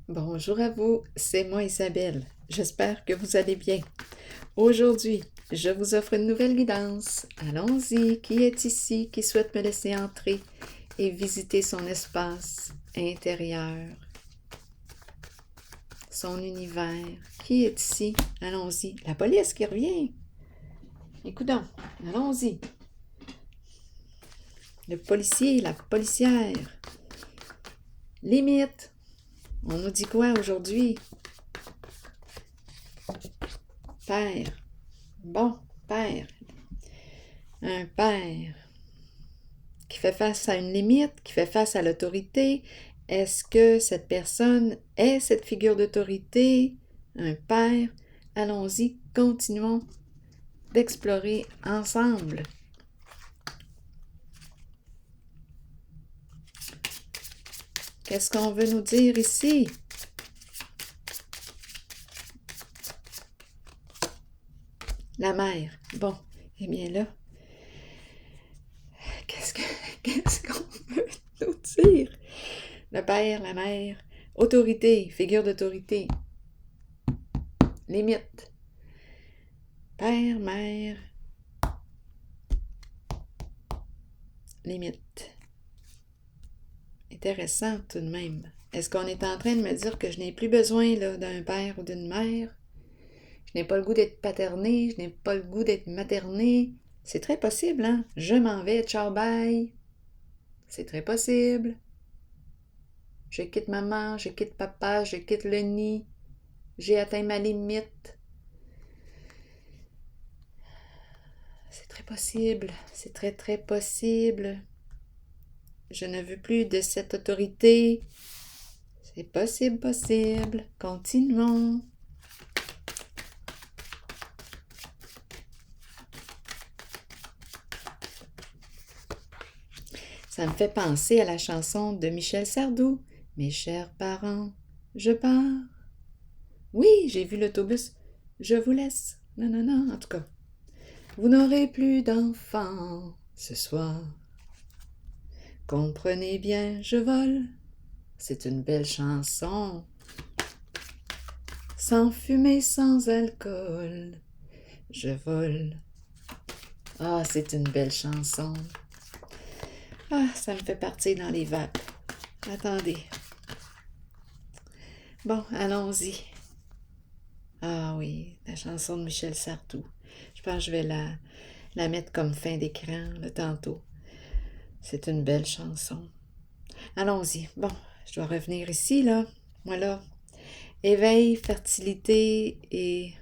Bonjour à vous, c'est moi Isabelle. J'espère que vous allez bien. Aujourd'hui, je vous offre une nouvelle guidance. Allons-y, qui est ici, qui souhaite me laisser entrer et visiter son espace intérieur, son univers? Qui est ici? Allons-y. La police qui revient. Écoutons, allons-y. Le policier, la policière. Limite. On nous dit quoi aujourd'hui? Père. Bon, père. Un père qui fait face à une limite, qui fait face à l'autorité. Est-ce que cette personne est cette figure d'autorité? Un père? Allons-y, continuons d'explorer ensemble. Qu'est-ce qu'on veut nous dire ici? La mère. Bon, eh bien là, qu'est-ce qu'on veut nous dire? Le père, la mère, autorité, figure d'autorité, limite. Père, mère, limite. Intéressant tout de même. Est-ce qu'on est en train de me dire que je n'ai plus besoin là, d'un père ou d'une mère? Je n'ai pas le goût d'être paterné, je n'ai pas le goût d'être materné. C'est très possible, hein? Je m'en vais, ciao, bye. C'est très possible. Je quitte maman, je quitte papa, je quitte le nid. J'ai atteint ma limite. C'est très possible. C'est très, très possible. Je ne veux plus de cette autorité. C'est possible, possible. Continuons. Ça me fait penser à la chanson de Michel Sardou. Mes chers parents, je pars. Oui, j'ai vu l'autobus. Je vous laisse. Non, non, non, en tout cas. Vous n'aurez plus d'enfants ce soir. Comprenez bien, je vole. C'est une belle chanson. Sans fumée, sans alcool. Je vole. Ah, c'est une belle chanson. Ah, ça me fait partir dans les vapes. Attendez. Bon, allons-y. Ah oui, la chanson de Michel Sardou. Je pense que je vais la mettre comme fin d'écran, le tantôt. C'est une belle chanson. Allons-y. Bon, je dois revenir ici, là. Voilà. Éveil, fertilité et...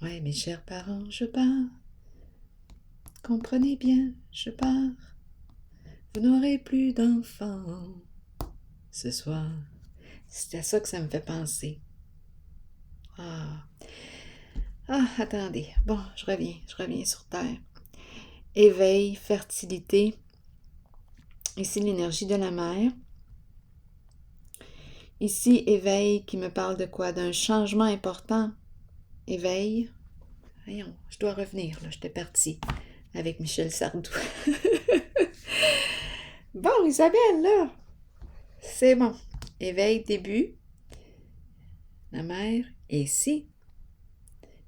Ouais, mes chers parents, je pars. Comprenez bien, je pars. Vous n'aurez plus d'enfants ce soir. C'est à ça que ça me fait penser. Ah. Ah, attendez. Bon, je reviens sur Terre. Éveil, fertilité. Ici, l'énergie de la mer. Ici, éveil qui me parle de quoi? D'un changement important. Éveil. Voyons, je dois revenir, là. J'étais partie avec Michel Sardou. Bon, Isabelle, là. C'est bon. Éveil, début. La mer. Et ici,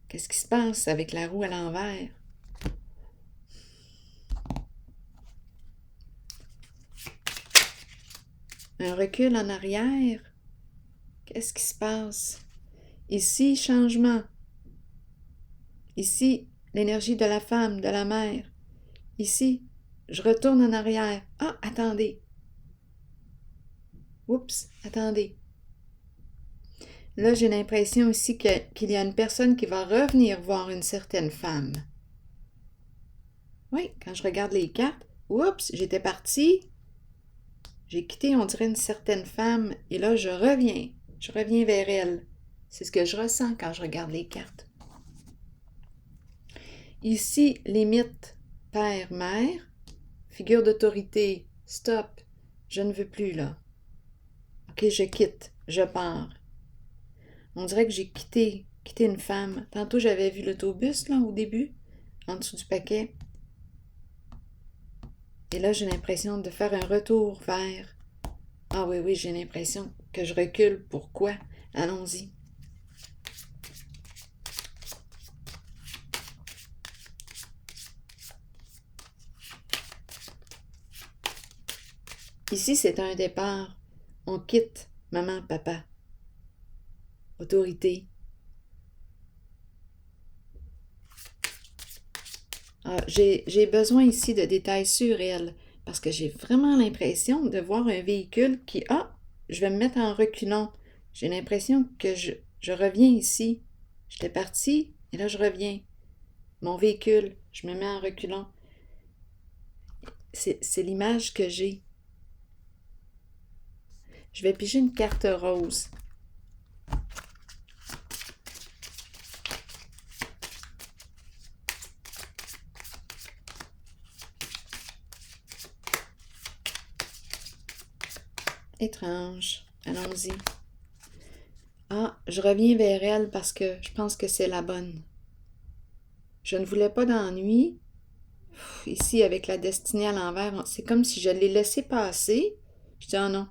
qu'est-ce qui se passe avec la roue à l'envers? Un recul en arrière. Qu'est-ce qui se passe? Ici, changement. Ici, l'énergie de la femme, de la mère. Ici, je retourne en arrière. Ah, attendez. Oups, attendez. Là, j'ai l'impression aussi qu'il y a une personne qui va revenir voir une certaine femme. Oui, quand je regarde les cartes, oups, j'étais partie. J'ai quitté, on dirait, une certaine femme. Et là, je reviens. Je reviens vers elle. C'est ce que je ressens quand je regarde les cartes. Ici, limite, père, mère, figure d'autorité, stop, je ne veux plus là. Ok, je quitte, je pars. On dirait que j'ai quitté une femme. Tantôt, j'avais vu l'autobus, là, au début, en dessous du paquet. Et là, j'ai l'impression de faire un retour vers... Ah oui, oui, j'ai l'impression que je recule. Pourquoi? Allons-y. Ici, c'est un départ. On quitte maman, papa. Autorité. J'ai besoin ici de détails sur elle, parce que j'ai vraiment l'impression de voir un véhicule qui... Ah, je vais me mettre en reculant. J'ai l'impression que je reviens ici. J'étais partie, et là je reviens. Mon véhicule, je me mets en reculant. C'est l'image que j'ai. Je vais piger une carte rose. Étrange. Allons-y. Ah, je reviens vers elle parce que je pense que c'est la bonne. Je ne voulais pas d'ennui. Ici, avec la destinée à l'envers, c'est comme si je l'ai laissée passer. Je dis, oh non,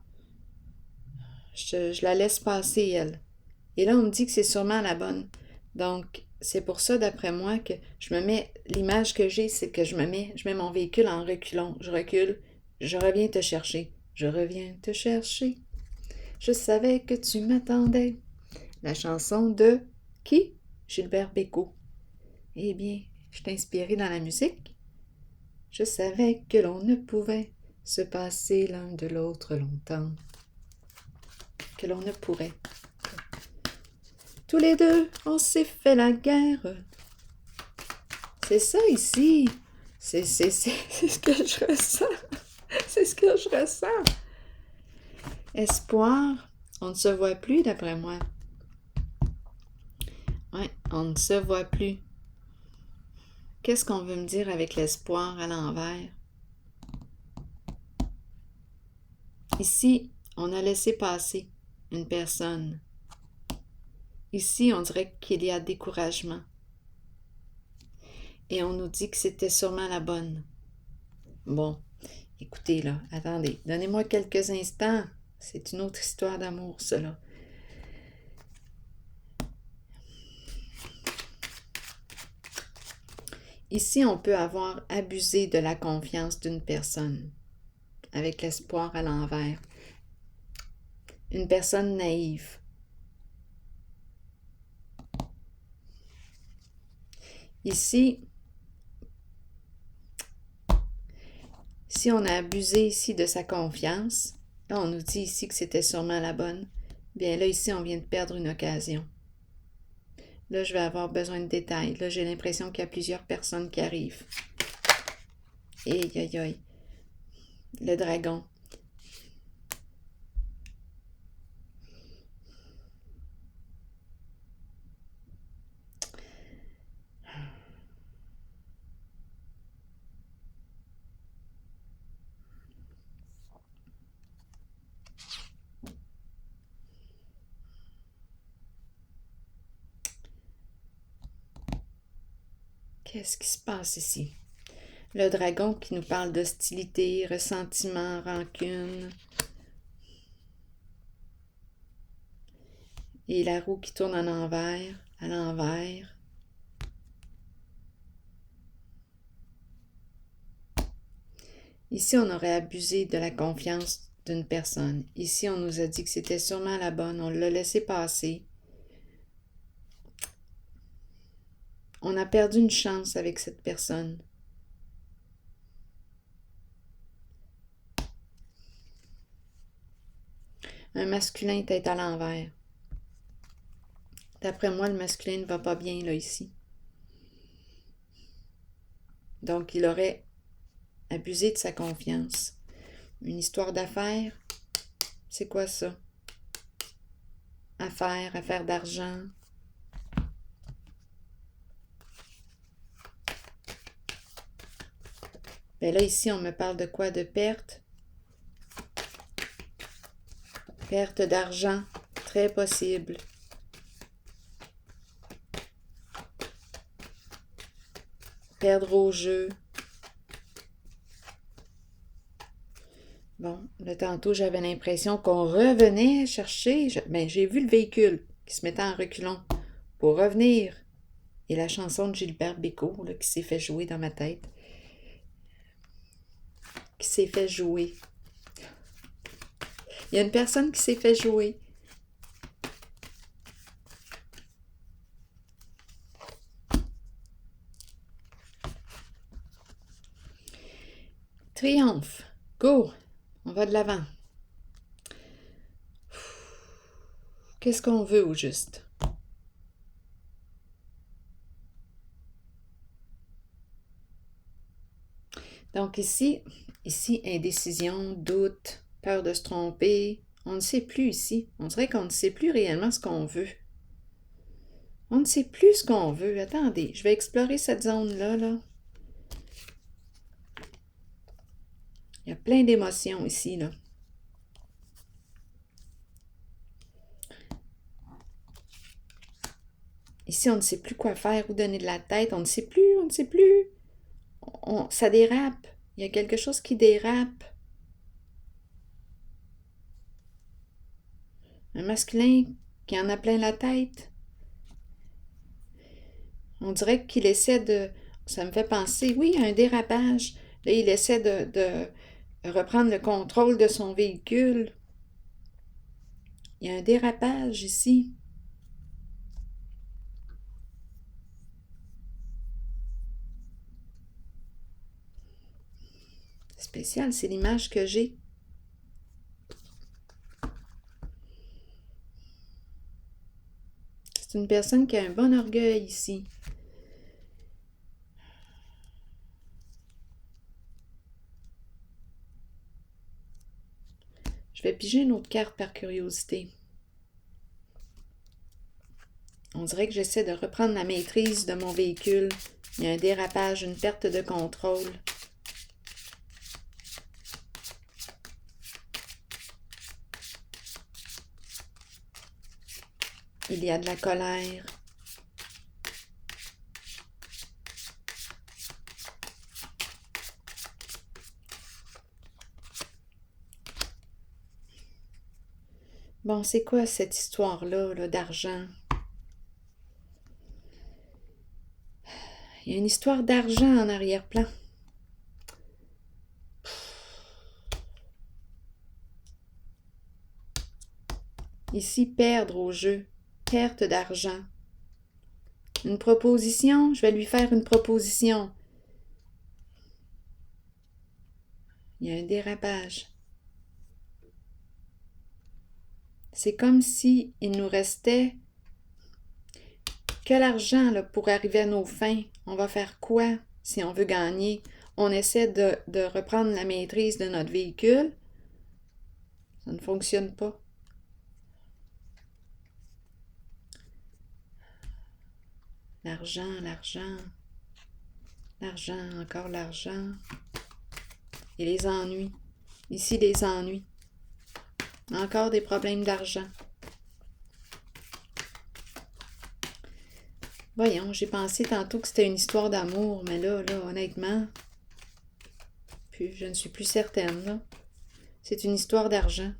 je la laisse passer, elle. Et là, on me dit que c'est sûrement la bonne. Donc, c'est pour ça, d'après moi, que je me mets... L'image que j'ai, c'est que je mets mon véhicule en reculant. Je recule, je reviens te chercher. Je reviens te chercher. Je savais que tu m'attendais. La chanson de qui? Gilbert Bécaud. Eh bien, je t'ai inspiré dans la musique. Je savais que l'on ne pouvait se passer l'un de l'autre longtemps. Que l'on ne pourrait. Tous les deux, on s'est fait la guerre. C'est ça ici. C'est ce que je ressens. C'est ce que je ressens. Espoir, on ne se voit plus d'après moi. Oui, on ne se voit plus. Qu'est-ce qu'on veut me dire avec l'espoir à l'envers? Ici, on a laissé passer une personne. Ici, on dirait qu'il y a découragement. Et on nous dit que c'était sûrement la bonne. Bon, écoutez là, attendez, donnez-moi quelques instants. C'est une autre histoire d'amour, cela. Ici, on peut avoir abusé de la confiance d'une personne, avec l'espoir à l'envers. Une personne naïve. Ici, si on a abusé ici de sa confiance, là, on nous dit ici que c'était sûrement la bonne. Bien là, ici, on vient de perdre une occasion. Là, je vais avoir besoin de détails. Là, j'ai l'impression qu'il y a plusieurs personnes qui arrivent. Aïe, aïe, aïe. Le dragon. Qu'est-ce qui se passe ici? Le dragon qui nous parle d'hostilité, ressentiment, rancune. Et la roue qui tourne en envers, à l'envers. Ici, on aurait abusé de la confiance d'une personne. Ici, on nous a dit que c'était sûrement la bonne. On l'a laissé passer. On a perdu une chance avec cette personne. Un masculin tête à l'envers. D'après moi, le masculin ne va pas bien, là, ici. Donc, il aurait abusé de sa confiance. Une histoire d'affaires, c'est quoi ça? Affaires d'argent. Ben là, ici, on me parle de quoi? De perte? Perte d'argent, très possible. Perdre au jeu. Bon, là, tantôt, j'avais l'impression qu'on revenait chercher. J'ai vu le véhicule qui se mettait en reculons pour revenir. Et la chanson de Gilbert Bécaud, là, qui s'est fait jouer dans ma tête. Qui s'est fait jouer. Il y a une personne qui s'est fait jouer. Triomphe. Go. On va de l'avant. Qu'est-ce qu'on veut au juste? Donc ici, indécision, doute, peur de se tromper. On ne sait plus ici. On dirait qu'on ne sait plus réellement ce qu'on veut. On ne sait plus ce qu'on veut. Attendez, je vais explorer cette zone-là, là. Il y a plein d'émotions ici, là. Ici, on ne sait plus quoi faire, où donner de la tête. On ne sait plus. Ça dérape. Il y a quelque chose qui dérape. Un masculin qui en a plein la tête. On dirait qu'il essaie de... Ça me fait penser, oui, à un dérapage. Là, il essaie de reprendre le contrôle de son véhicule. Il y a un dérapage ici. C'est spécial, c'est l'image que j'ai. C'est une personne qui a un bon orgueil ici. Je vais piger une autre carte par curiosité. On dirait que j'essaie de reprendre la maîtrise de mon véhicule. Il y a un dérapage, une perte de contrôle. Il y a de la colère. Bon, c'est quoi cette histoire-là, là, d'argent? Il y a une histoire d'argent en arrière-plan. Ici, perdre au jeu. Perte d'argent. Une proposition, je vais lui faire une proposition. Il y a un dérapage. C'est comme si il nous restait que l'argent là, pour arriver à nos fins. On va faire quoi si on veut gagner? On essaie de reprendre la maîtrise de notre véhicule. Ça ne fonctionne pas. L'argent, encore l'argent. Et les ennuis. Ici, les ennuis. Encore des problèmes d'argent. Voyons, j'ai pensé tantôt que c'était une histoire d'amour, mais là, honnêtement, je ne suis plus certaine, là. C'est une histoire d'argent.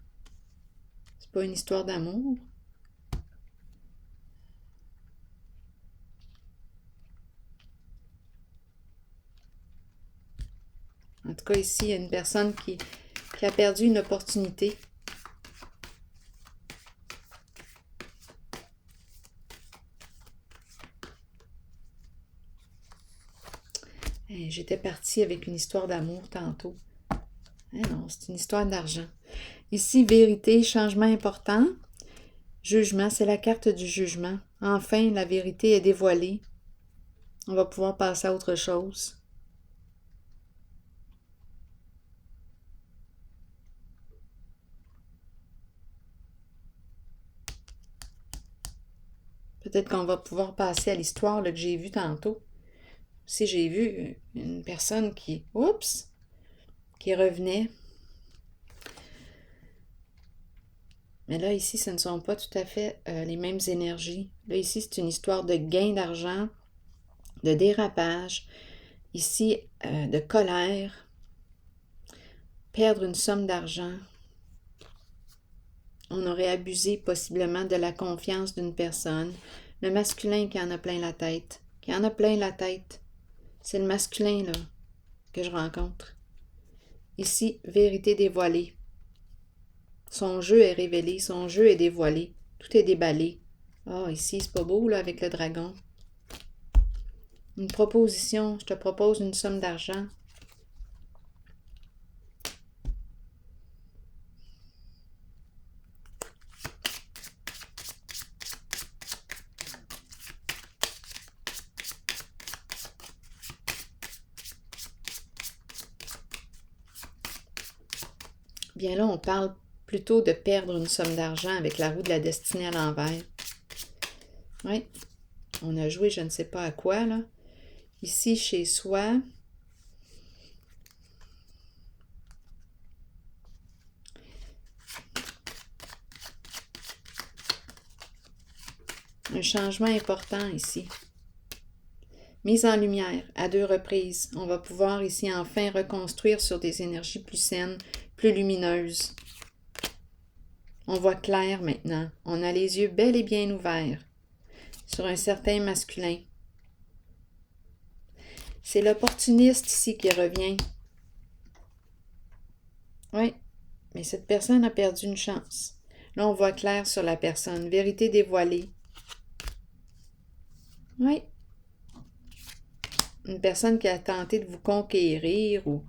C'est pas une histoire d'amour. En tout cas, ici, il y a une personne qui a perdu une opportunité. J'étais partie avec une histoire d'amour tantôt. Non, c'est une histoire d'argent. Ici, vérité, changement important. Jugement, c'est la carte du jugement. Enfin, la vérité est dévoilée. On va pouvoir passer à autre chose. Peut-être qu'on va pouvoir passer à l'histoire là, que j'ai vue tantôt. Si j'ai vu une personne qui revenait. Mais là, ici, ce ne sont pas tout à fait les mêmes énergies. Là, ici, c'est une histoire de gain d'argent, de dérapage. Ici, de colère, perdre une somme d'argent. On aurait abusé possiblement de la confiance d'une personne. Le masculin qui en a plein la tête. Qui en a plein la tête. C'est le masculin, là, que je rencontre. Ici, vérité dévoilée. Son jeu est révélé, son jeu est dévoilé. Tout est déballé. Ah, ici, c'est pas beau, là, avec le dragon. Une proposition, je te propose une somme d'argent. Bien là, on parle plutôt de perdre une somme d'argent avec la roue de la destinée à l'envers. Oui, on a joué je ne sais pas à quoi, là. Ici, chez soi, un changement important ici. Mise en lumière à 2 reprises. On va pouvoir ici enfin reconstruire sur des énergies plus saines, plus lumineuses. On voit clair maintenant. On a les yeux bel et bien ouverts sur un certain masculin. C'est l'opportuniste ici qui revient. Oui, mais cette personne a perdu une chance. Là, on voit clair sur la personne. Vérité dévoilée. Oui. Une personne qui a tenté de vous conquérir ou...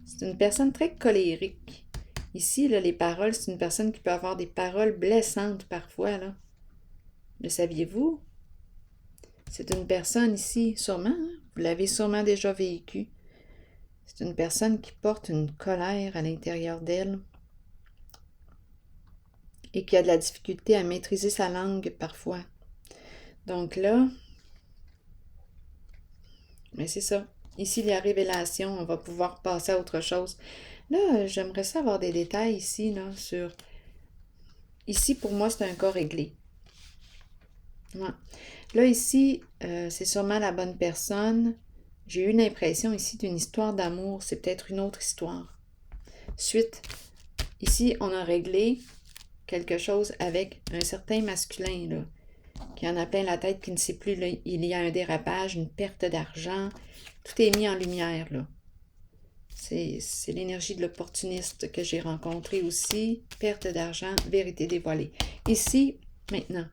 C'est une personne très colérique. Ici, là, les paroles, c'est une personne qui peut avoir des paroles blessantes parfois, là. Le saviez-vous? C'est une personne ici, sûrement, hein? Vous l'avez sûrement déjà vécu. C'est une personne qui porte une colère à l'intérieur d'elle et qui a de la difficulté à maîtriser sa langue parfois. Donc là, mais c'est ça. Ici, il y a révélation, on va pouvoir passer à autre chose. Là, j'aimerais savoir des détails ici, là, sur... Ici, pour moi, c'est un cas réglé. Ouais. Là, ici, c'est sûrement la bonne personne. J'ai eu l'impression ici d'une histoire d'amour. C'est peut-être une autre histoire. Suite, ici, on a réglé quelque chose avec un certain masculin, là, qui en a plein la tête, qui ne sait plus, là, il y a un dérapage, une perte d'argent. Tout est mis en lumière, là. C'est l'énergie de l'opportuniste que j'ai rencontré aussi. Perte d'argent, vérité dévoilée. Ici, maintenant,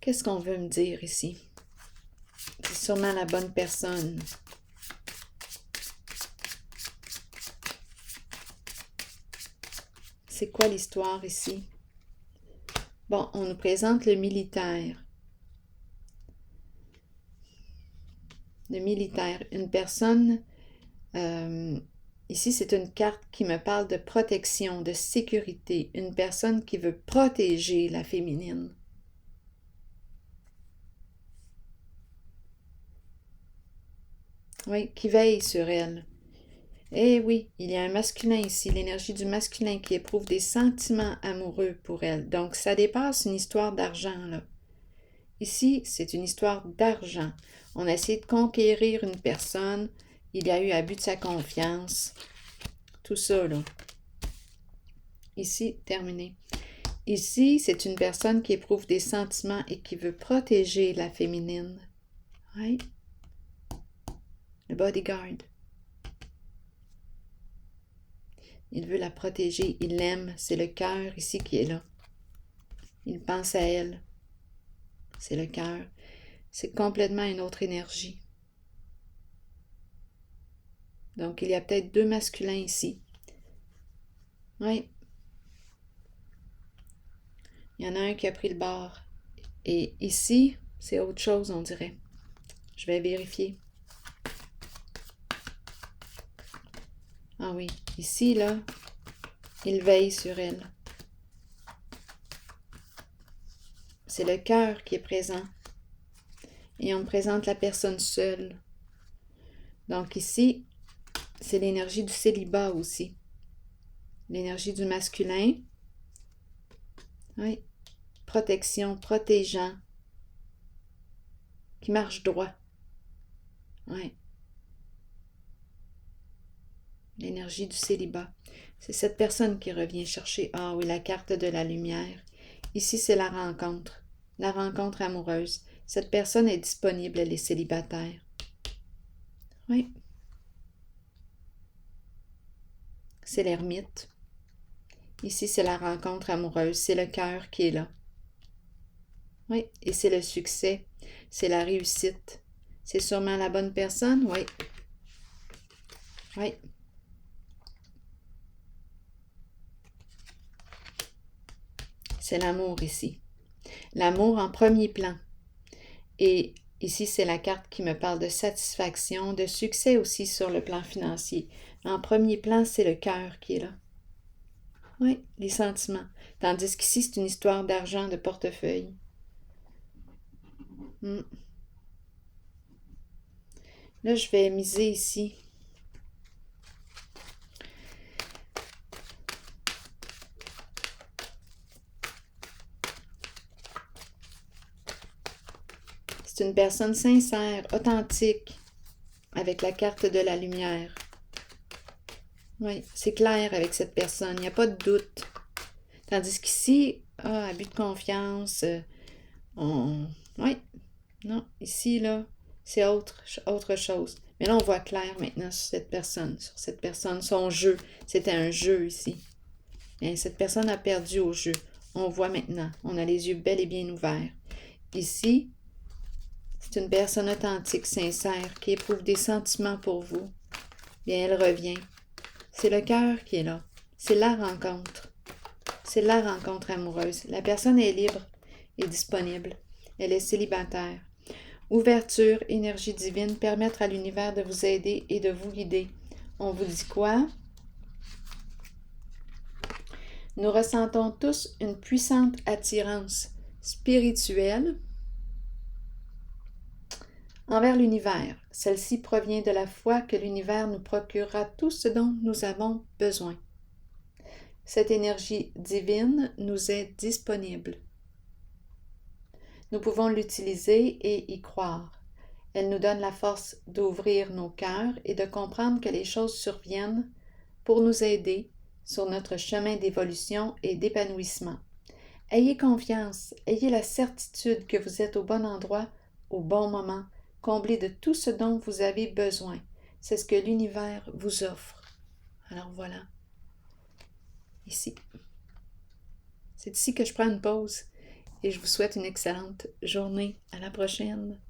qu'est-ce qu'on veut me dire ici? C'est sûrement la bonne personne. C'est quoi l'histoire ici? Bon, on nous présente le militaire. Le militaire, une personne... ici, c'est une carte qui me parle de protection, de sécurité. Une personne qui veut protéger la féminine. Oui, qui veille sur elle. Eh oui, il y a un masculin ici, l'énergie du masculin qui éprouve des sentiments amoureux pour elle. Donc, ça dépasse une histoire d'argent, là. Ici, c'est une histoire d'argent. On a essayé de conquérir une personne. Il y a eu abus de sa confiance. Tout ça, là. Ici, terminé. Ici, c'est une personne qui éprouve des sentiments et qui veut protéger la féminine. Oui. Le bodyguard. Il veut la protéger, il l'aime, c'est le cœur ici qui est là. Il pense à elle. C'est le cœur. C'est complètement une autre énergie. Donc, il y a peut-être 2 masculins ici. Oui. Il y en a un qui a pris le bord. Et ici, c'est autre chose, on dirait. Je vais vérifier. Ah oui, ici, là, il veille sur elle. C'est le cœur qui est présent. Et on me présente la personne seule. Donc ici, c'est l'énergie du célibat aussi. L'énergie du masculin. Oui. Protection, protégeant. Qui marche droit. Oui. l'énergie du célibat. C'est cette personne qui revient chercher, ah oui, la carte de la lumière. Ici, c'est la rencontre amoureuse. Cette personne est disponible, elle est célibataire. Oui. C'est l'ermite. Ici, c'est la rencontre amoureuse, c'est le cœur qui est là. Oui, et c'est le succès, c'est la réussite. C'est sûrement la bonne personne, oui. Oui. C'est l'amour ici. L'amour en premier plan. Et ici, c'est la carte qui me parle de satisfaction, de succès aussi sur le plan financier. En premier plan, c'est le cœur qui est là. Oui, les sentiments. Tandis qu'ici, c'est une histoire d'argent, de portefeuille. Là, je vais miser ici. C'est une personne sincère, authentique, avec la carte de la lumière. Oui, c'est clair avec cette personne, il n'y a pas de doute. Tandis qu'ici, abus de confiance, oui, non, ici, là, c'est autre chose. Mais là, on voit clair maintenant sur cette personne, son jeu. C'était un jeu ici. Et cette personne a perdu au jeu. On voit maintenant, on a les yeux bel et bien ouverts. Ici, c'est une personne authentique, sincère, qui éprouve des sentiments pour vous. Bien, elle revient. C'est le cœur qui est là. C'est la rencontre. C'est la rencontre amoureuse. La personne est libre et disponible. Elle est célibataire. Ouverture, énergie divine, permettre à l'univers de vous aider et de vous guider. On vous dit quoi? Nous ressentons tous une puissante attirance spirituelle envers l'univers. Celle-ci provient de la foi que l'univers nous procurera tout ce dont nous avons besoin. Cette énergie divine nous est disponible. Nous pouvons l'utiliser et y croire. Elle nous donne la force d'ouvrir nos cœurs et de comprendre que les choses surviennent pour nous aider sur notre chemin d'évolution et d'épanouissement. Ayez confiance, ayez la certitude que vous êtes au bon endroit, au bon moment, comblé de tout ce dont vous avez besoin. C'est ce que l'univers vous offre. Alors voilà, ici. C'est ici que je prends une pause et je vous souhaite une excellente journée. À la prochaine.